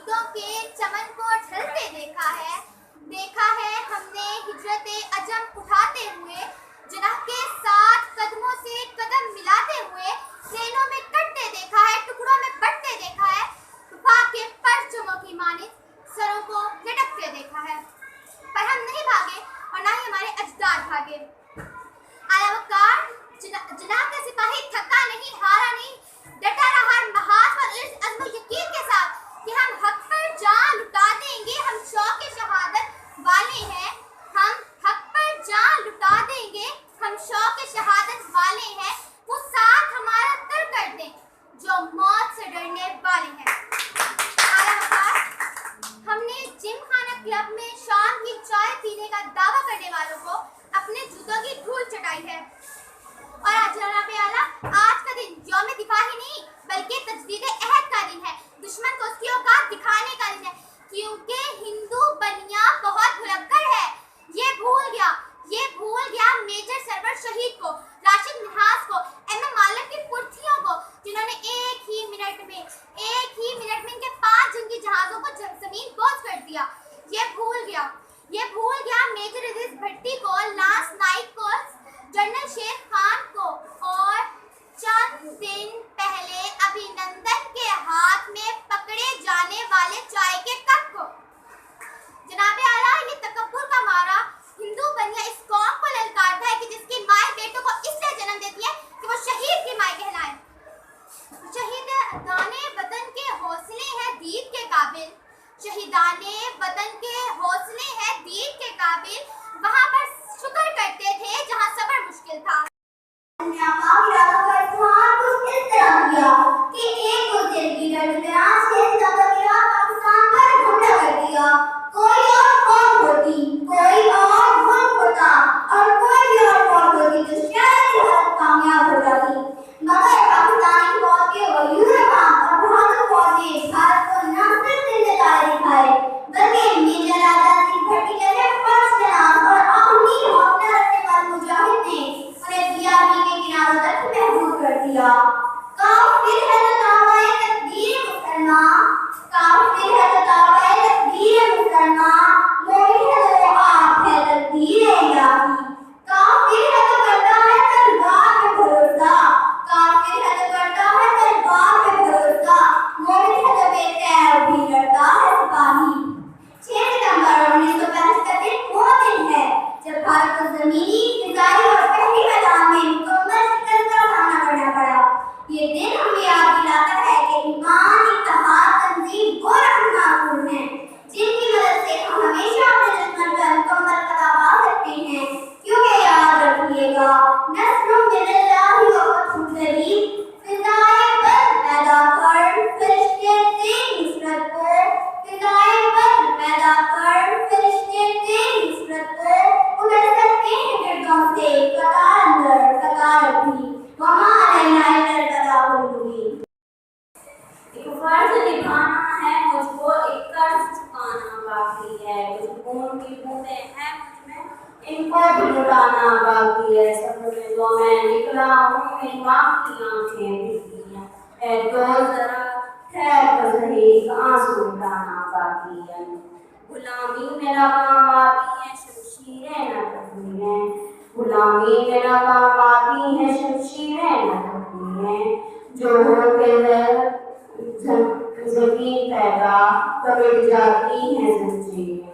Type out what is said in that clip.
उम्मीदों के चमन को ढलते देखा है हमने हिजरत अजम उठाते हुए, जिन्ह के साथ कदमों से कदम मिलाते हुए ट्रेनों में कटते देखा है, टुकड़ों में बटते देखा है, तूफान के परचमों की मानित सरों को लटकते देखा है। पर हम नहीं भागे और ना ही हमारे अजदाद भागे। आला वक़ार जिन्ह का सिपाही थका नहीं, हारा नहीं, डटा रहा महाज और अज़्म यकीन के साथ कि हम हक पर जान लुटा देंगे। हम शौक़ शहादत वाले हैं, हम हक पर जान लुटा देंगे, हम शौक़ शहादत वाले हैं। वो साथ हमारा तर कर दें जो मौत से डरने वाले हैं। आला वक़ार, हमने जिमखाना क्लब में शाम की चाय पीने का दावा करने वालों को अपने जूतों की धूल चटाई है। और आज जनाब आला, आज का दिन यौम दिफा ही नहीं बल्कि तजदीद अहद का दिन है। दुश्मन को उसकी औकात दिखाने का दिन है, क्योंकि हिंदू बनिया बहुत भुलक्कड़ है। ये भूल गया मेजर सरवर शहीद को, राशिद मिन्हाज को, एमएम मालिक की पुर्थियों को, जिन्होंने एक ही मिनट में इनके 5 जंगी जहाजों को जमीन बोझ कर दिया। ये भूल गया मेजर अजीज भट्टी को, लांस नाइक को, जनरल शेर खान को और चंद दिन पहले अभिनंदन के हाथ में पकड़े जाने वाले चाय के कप को। जनाब आला, ये तकब्बुर का मारा हिंदू बनिया इस कौम को ललकारता है कि जिसकी माँ बेटों को इसलिए जन्म देती है कि वो शहीद की माँ कहलाए। शहीदाने वतन के हौसले हैं दीद के काबिल, शहीदाने वतन के हौसले हैं दीद के काबिल, वहाँ पर शुक्र करते थे जहाँ सब्र मुश्किल था। इनको भी लुटाना बाकी है। सब जो मैं निकला हूँ, मेरी माँ की आंखें भीगी हैं, तो जरा ठहर कर सही, आंसू लुटाना बाकी है। गुलामी मेरा काम आती है, शमशीरें न थकती हैं, गुलामी मेरा काम आती है, शमशीरें न थकती हैं। जो हो के जमीन पैदा कमिट जाती हैं जंजीरें,